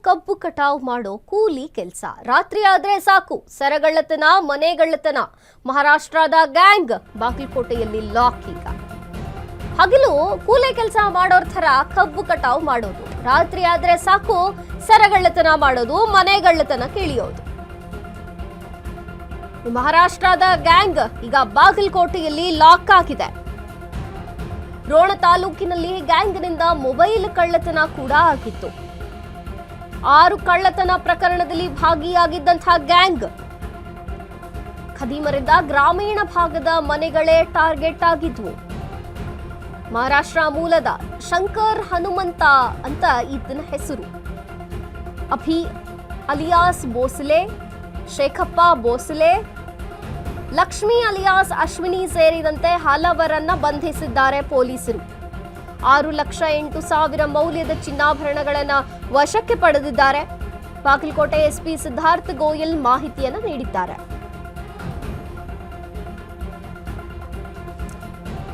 ಕಬ್ಬು ಕಟಾವ್ ಮಾಡೋ ಕೂಲಿ ಕೆಲಸ. ರಾತ್ರಿ ಆದ್ರೆ ಸಾಕು ಸರಗಳ್ಳತನ, ಮನೆಗಳ್ಳತನ. ಮಹಾರಾಷ್ಟ್ರದ ಗ್ಯಾಂಗ್ ಬಾಗಲಕೋಟೆಯಲ್ಲಿ ಲಾಕ್. ಈಗ ಹಗಲು ಕೂಲಿ ಕೆಲಸ ಮಾಡೋರ್ ಥರ ಕಬ್ಬು ಕಟಾವ್ ಮಾಡೋದು, ರಾತ್ರಿ ಆದ್ರೆ ಸಾಕು ಸರಗಳ್ಳತನ ಮಾಡೋದು, ಮನೆಗಳ್ಳತನಕ್ಕೆ ಇಳಿಯೋದು. ಮಹಾರಾಷ್ಟ್ರದ ಗ್ಯಾಂಗ್ ಈಗ ಬಾಗಲಕೋಟೆಯಲ್ಲಿ ಲಾಕ್ ಆಗಿದೆ. ರೋಣ ತಾಲೂಕಿನಲ್ಲಿ ಗ್ಯಾಂಗ್ನಿಂದ ಮೊಬೈಲ್ ಕಳ್ಳತನ ಕೂಡ ಆಗಿತ್ತು. 6 ಕಳ್ಳತನ ಪ್ರಕರಣದಲ್ಲಿ ಭಾಗಿಯಾಗಿದ್ದಂತಹ ಗ್ಯಾಂಗ್ ಖದೀಮರಿಂದ ಗ್ರಾಮೀಣ ಭಾಗದ ಮನೆಗಳೇ ಟಾರ್ಗೆಟ್ ಆಗಿದ್ವು. ಮಹಾರಾಷ್ಟ್ರ ಮೂಲದ ಶಂಕರ್ ಹನುಮಂತ ಅಂತ ಈತನ ಹೆಸರು. ಅಭಿ ಅಲಿಯಾಸ್ ಬೋಸಲೆ, ಶೇಖಪ್ಪ ಬೋಸಲೆ, ಲಕ್ಷ್ಮಿ ಅಲಿಯಾಸ್ ಅಶ್ವಿನಿ ಸೇರಿದಂತೆ ಹಲವರನ್ನ ಬಂಧಿಸಿದ್ದಾರೆ ಪೊಲೀಸರು. 6,08,000 ಮೌಲ್ಯದ ಚಿನ್ನಾಭರಣಗಳನ್ನು ವಶಕ್ಕೆ ಪಡೆದಿದ್ದಾರೆ. ಬಾಗಲಕೋಟೆ ಎಸ್ಪಿ ಸಿದ್ಧಾರ್ಥ ಗೋಯಲ್ ಮಾಹಿತಿಯನ್ನು ನೀಡಿದ್ದಾರೆ.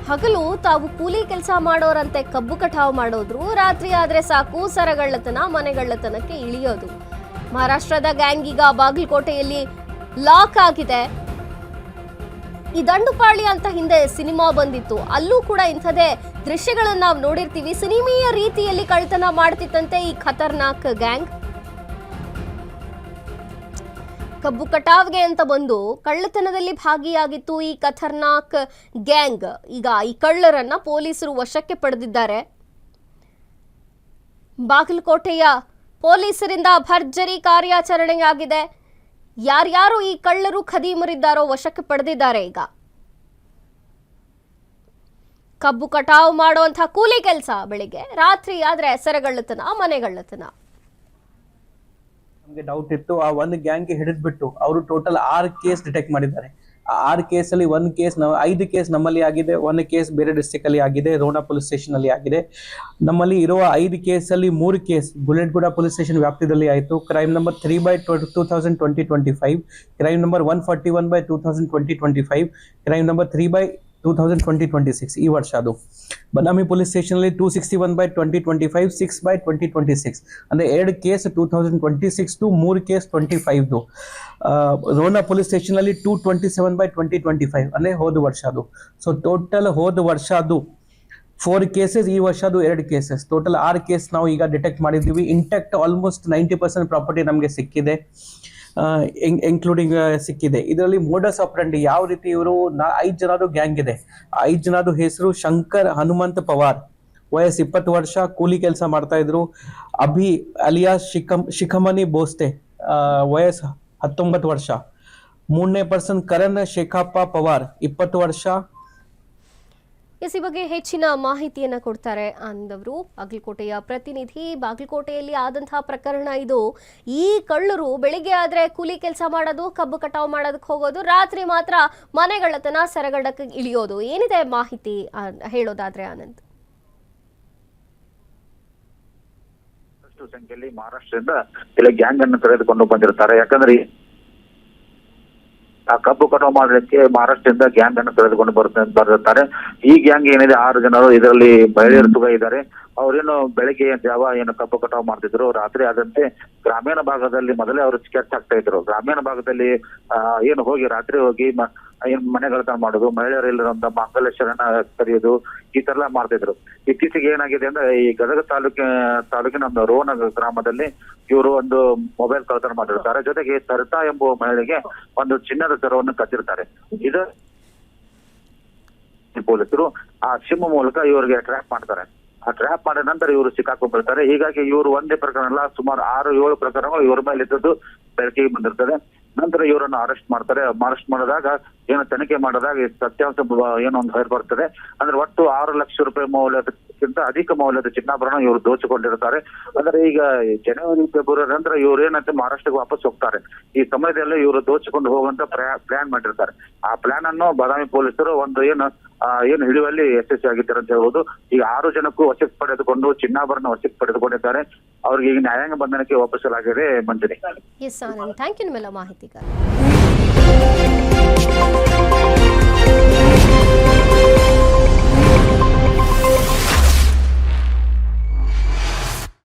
ಹಗಲು ತಾವು ಕೂಲಿ ಕೆಲಸ ಮಾಡೋರಂತೆ ಕಬ್ಬು ಕಟಾವು ಮಾಡೋದ್ರು, ರಾತ್ರಿ ಆದ್ರೆ ಸಾಕು ಸರಗಳ್ಳತನ, ಮನೆಗಳ್ಳತನಕ್ಕೆ ಇಳಿಯೋದು. ಮಹಾರಾಷ್ಟ್ರದ ಗ್ಯಾಂಗ್ ಈಗ ಬಾಗಲಕೋಟೆಯಲ್ಲಿ ಲಾಕ್ ಆಗಿದೆ. ಈ ದಂಡುಪಾಳ್ಯ ಅಂತ ಹಿಂದೆ ಸಿನಿಮಾ ಬಂದಿತ್ತು, ಅಲ್ಲೂ ಕೂಡ ಇಂಥದೇ ದೃಶ್ಯಗಳನ್ನ ನಾವು ನೋಡಿರ್ತೀವಿ. ಸಿನಿಮೀಯ ರೀತಿಯಲ್ಲಿ ಕಳ್ಳತನ ಮಾಡ್ತಿತ್ತಂತೆ ಈ ಖತರ್ನಾಕ್ ಗ್ಯಾಂಗ್. ಕಬ್ಬು ಕಟಾವ್ಗೆ ಅಂತ ಬಂದು ಕಳ್ಳತನದಲ್ಲಿ ಭಾಗಿಯಾಗಿತ್ತು ಈ ಖತರ್ನಾಕ್ ಗ್ಯಾಂಗ್. ಈಗ ಈ ಕಳ್ಳರನ್ನ ಪೊಲೀಸರು ವಶಕ್ಕೆ ಪಡೆದಿದ್ದಾರೆ. ಬಾಗಲಕೋಟೆಯ ಪೊಲೀಸರಿಂದ ಭರ್ಜರಿ ಕಾರ್ಯಾಚರಣೆಯಾಗಿದೆ. ಯಾರ್ಯಾರು ಈ ಕಳ್ಳರು ಖದೀಮರಿದ್ದಾರೋ ವಶಕ್ಕೆ ಪಡೆದಿದ್ದಾರೆ. ಈಗ ಕಬ್ಬು ಕಟಾವು ಮಾಡುವಂತಹ ಕೂಲಿ ಕೆಲಸ ಬೆಳಿಗ್ಗೆ, ರಾತ್ರಿ ಆದ್ರೆ ಸರಗಳ್ಳತನ, ಮನೆಗಳ್ಳತನ. ನಮಗೆ ಡೌಟ್ ಇತ್ತು, ಆ ಒಂದು ಗ್ಯಾಂಗ್ ಗೆ ಹಿಡಿದ್ಬಿಟ್ಟು ಅವರು ಟೋಟಲ್ 6 ಕೇಸ್ ಡಿಟೆಕ್ಟ್ ಮಾಡಿದ್ದಾರೆ. ಆ 6 ಕೇಸಲ್ಲಿ 5 ಕೇಸ್ ನಮ್ಮಲ್ಲಿ ಆಗಿದೆ, 1 ಕೇಸ್ ಬೇರೆ ಡಿಸ್ಟ್ರಿಕ್ಟ್ ಅಲ್ಲಿ ಆಗಿದೆ, ರೋಣ ಪೊಲೀಸ್ ಸ್ಟೇಷನ್ ಅಲ್ಲಿ ಆಗಿದೆ. ನಮ್ಮಲ್ಲಿ ಇರುವ 5 ಕೇಸಲ್ಲಿ 3 ಕೇಸ್ ಬುಲೆಟ್ಗುಡ ಪೊಲೀಸ್ ಸ್ಟೇಷನ್ ವ್ಯಾಪ್ತಿಯಲ್ಲಿ ಆಯಿತು. Crime number 3/2025, crime number 141/2025, crime number 3/2026 ಈ ವರ್ಷ. ಅದು ಬದಾಮಿ ಪೊಲೀಸ್ ಸ್ಟೇಷನ್ ಅಲ್ಲಿ 261/2025, 6/2026 ಅಂದ್ರೆ 2 case 2026, 3 case 25. Rona police station ಅಲ್ಲಿ 227/2025 ಅಂದ್ರೆ ಹೋದ ವರ್ಷ ಅದು. ಸೊ ಟೋಟಲ್ ಹೋದ ವರ್ಷ ಅದು 4 ಕೇಸಸ್, ಈ ವರ್ಷ ಅದು 2 ಕೇಸಸ್. ಟೋಟಲ್ 6 ಕೇಸ್ ನಾವು ಈಗ ಡಿಟೆಕ್ಟ್ ಮಾಡಿದ್ದೀವಿ. ಇಂಟ್ಯಾಕ್ಟ್ ಆಲ್ಮೋಸ್ಟ್ 90% ಪ್ರಾಪರ್ಟಿ ನಮಗೆ ಸಿಕ್ಕಿದೆ, ಇನ್ಕ್ಲೂಡಿಂಗ್ ಸಿಕ್ಕಿದೆ. ಇದರಲ್ಲಿ ಮೋಡಸ್ ಆಪರೆಂಡಿ ಯಾವ ರೀತಿ, ಇವರು 5 ಜನರು ಗ್ಯಾಂಗ್ ಇದೆ. 5 ಜನರು ಹೆಸರು ಶಂಕರ್ ಹನುಮಂತ ಪವಾರ್, ವಯಸ್ಸು 20 ವರ್ಷ, ಕೂಲಿ ಕೆಲಸ ಮಾಡ್ತಾ ಇದ್ರು. ಅಭಿ ಅಲಿಯಾಸ್ ಶಿಖಮನಿ ಬೋಸ್ತೆ, ವಯಸ್ಸು 19 ವರ್ಷ. 3ನೇ ಪರ್ಸನ್ ಕರಣ್ ಶೇಖಪ್ಪ ಪವಾರ್, 20 ವರ್ಷ. ಈ ಬಗ್ಗೆ ಹೆಚ್ಚಿನ ಮಾಹಿತಿಯನ್ನ ಕೊಡ್ತಾರೆ ಅಂದವರು ಬಾಗಲಕೋಟೆಯ ಪ್ರತಿನಿಧಿ. ಬಾಗಲಕೋಟೆಯಲ್ಲಿ ಆದಂತಹ ಪ್ರಕರಣ ಇದು. ಈ ಕಳ್ಳರು ಬೆಳಿಗ್ಗೆ ಆದ್ರೆ ಕೂಲಿ ಕೆಲಸ ಮಾಡೋದು, ಕಬ್ಬು ಕಟಾವು ಮಾಡೋದಕ್ಕೆ ಹೋಗೋದು, ರಾತ್ರಿ ಮಾತ್ರ ಮನೆಗಳ್ಳತನ, ಸರಗಳ್ಳಕ್ಕೆ ಇಳಿಯೋದು. ಏನಿದೆ ಮಾಹಿತಿ ಹೇಳೋದಾದ್ರೆ ಆನಂದ್? ಸಂಖ್ಯೆಯಲ್ಲಿ ಮಹಾರಾಷ್ಟ್ರದಿಂದ ಕೆಲ ಗ್ಯಾಂಗ್ ಅನ್ನು ಕರೆದುಕೊಂಡು ಬಂದಿರ್ತಾರೆ. ಯಾಕಂದ್ರೆ ಆ ಕಬ್ಬು ಕಟಾವು ಮಾಡಲಿಕ್ಕೆ ಮಹಾರಾಷ್ಟ್ರದಿಂದ ಗ್ಯಾಂಗ್ ಅನ್ನು ಕರೆದುಕೊಂಡು ಬರ್ತಿರ್ತಾರೆ. ಈ ಗ್ಯಾಂಗ್ ಏನಿದೆ 6 ಜನರು, ಇದರಲ್ಲಿ ಮಹಿಳೆಯರು ಕೂಡ ಇದ್ದಾರೆ. ಅವ್ರೇನು ಬೆಳಗ್ಗೆ ಜಾವ ಏನು ಕಬ್ಬು ಕಟಾವು ಮಾಡ್ತಿದ್ರು, ರಾತ್ರಿ ಆದಂತೆ ಗ್ರಾಮೀಣ ಭಾಗದಲ್ಲಿ ಮೊದಲೇ ಅವರು ಸ್ಕೆಚ್ ಆಗ್ತಾ ಇದ್ರು. ಗ್ರಾಮೀಣ ಭಾಗದಲ್ಲಿ ಏನು ಹೋಗಿ ರಾತ್ರಿ ಹೋಗಿ ಏನ್ ಮನೆಗಳತನ ಮಾಡೋದು, ಮಹಿಳೆಯರು ಇಲ್ಲದಂತ ಮಂಗಲೇಶ್ವರನ ಕರೆಯೋದು, ಈ ತರ ಎಲ್ಲ ಮಾಡ್ತಿದ್ರು. ಇತ್ತೀಚೆಗೆ ಏನಾಗಿದೆ ಅಂದ್ರೆ ಈ ಗದಗ ತಾಲೂಕಿನ ಒಂದು ರೋಣ ಗ್ರಾಮದಲ್ಲಿ ಇವರು ಒಂದು ಮೊಬೈಲ್ ಕಳ್ಳತನ ಮಾಡಿರ್ತಾರೆ. ಜೊತೆಗೆ ಸರಿತಾ ಎಂಬುವ ಮಹಿಳೆಗೆ ಒಂದು ಚಿನ್ನದ ಸರವನ್ನು ಕದ್ದಿರ್ತಾರೆ. ಇದು ಪೊಲೀಸರು ಆ ಸಿಮ್ ಮೂಲಕ ಇವರಿಗೆ ಟ್ರ್ಯಾಪ್ ಮಾಡ್ತಾರೆ. ಆ ಟ್ರ್ಯಾಪ್ ಮಾಡಿದ ನಂತರ ಇವರು ಸಿಕ್ಕಾಕೊಂಡ್ಬಿಡ್ತಾರೆ. ಹೀಗಾಗಿ ಇವರು ಒಂದೇ ಪ್ರಕರಣ ಅಲ್ಲ, ಸುಮಾರು 6-7 ಪ್ರಕರಣಗಳು ಇವ್ರ ಮೇಲೆ ಇದ್ದದ್ದು ಬೆಳಕಿಗೆ ಬಂದಿರ್ತದೆ. ನಂತರ ಇವರನ್ನು ಅರೆಸ್ಟ್ ಮಾಡ್ತಾರೆ. ಅರೆಸ್ಟ್ ಮಾಡಿದಾಗ ಏನು ತನಿಖೆ ಮಾಡಿದಾಗ ಸತ್ಯಾಂಶ ಏನೋ ಒಂದು ಹೊರ ಬರ್ತದೆ. ಅಂದ್ರೆ ಒಟ್ಟು 6 ಲಕ್ಷ ರೂಪಾಯಿ ಮೌಲ್ಯಕ್ಕಿಂತ ಅಧಿಕ ಮೌಲ್ಯದ ಚಿನ್ನಾಭರಣ ಇವರು ದೋಚಿಕೊಂಡಿರ್ತಾರೆ. ಅಂದ್ರೆ ಈಗ ಜನವರಿ ಫೆಬ್ರವರಿ ನಂತರ ಇವ್ರು ಏನಂತೆ ಮಹಾರಾಷ್ಟ್ರಕ್ಕೆ ವಾಪಸ್ ಹೋಗ್ತಾರೆ. ಈ ಸಮಯದಲ್ಲಿ ಇವರು ದೋಚಿಕೊಂಡು ಹೋಗುವಂತ ಪ್ಲಾನ್ ಮಾಡಿರ್ತಾರೆ. ಆ ಪ್ಲಾನ್ ಅನ್ನು ಬಾದಾಮಿ ಪೊಲೀಸರು ಒಂದು ಏನು ಹಿಡಿಯುವಲ್ಲಿ ಯಶಸ್ವಿಯಾಗಿದ್ದಾರೆ ಅಂತ ಹೇಳ್ಬೋದು. ಈಗ 6 ಜನಕ್ಕೂ ವಶಕ್ಕೆ ಪಡೆದುಕೊಂಡು ಚಿನ್ನಾಭರಣ ವಶಕ್ಕೆ ಪಡೆದುಕೊಂಡಿದ್ದಾರೆ. ಅವ್ರಿಗೆ ಈಗ ನ್ಯಾಯಾಂಗ ಬಂಧನಕ್ಕೆ ವಾಪಸ್ಸಲಾಗಿದೆ. ಮಂಜರಿ, ಥ್ಯಾಂಕ್ ಯು ನಿಮ್ಮೆಲ್ಲ ಮಾಹಿತಿಗಾಗಿ.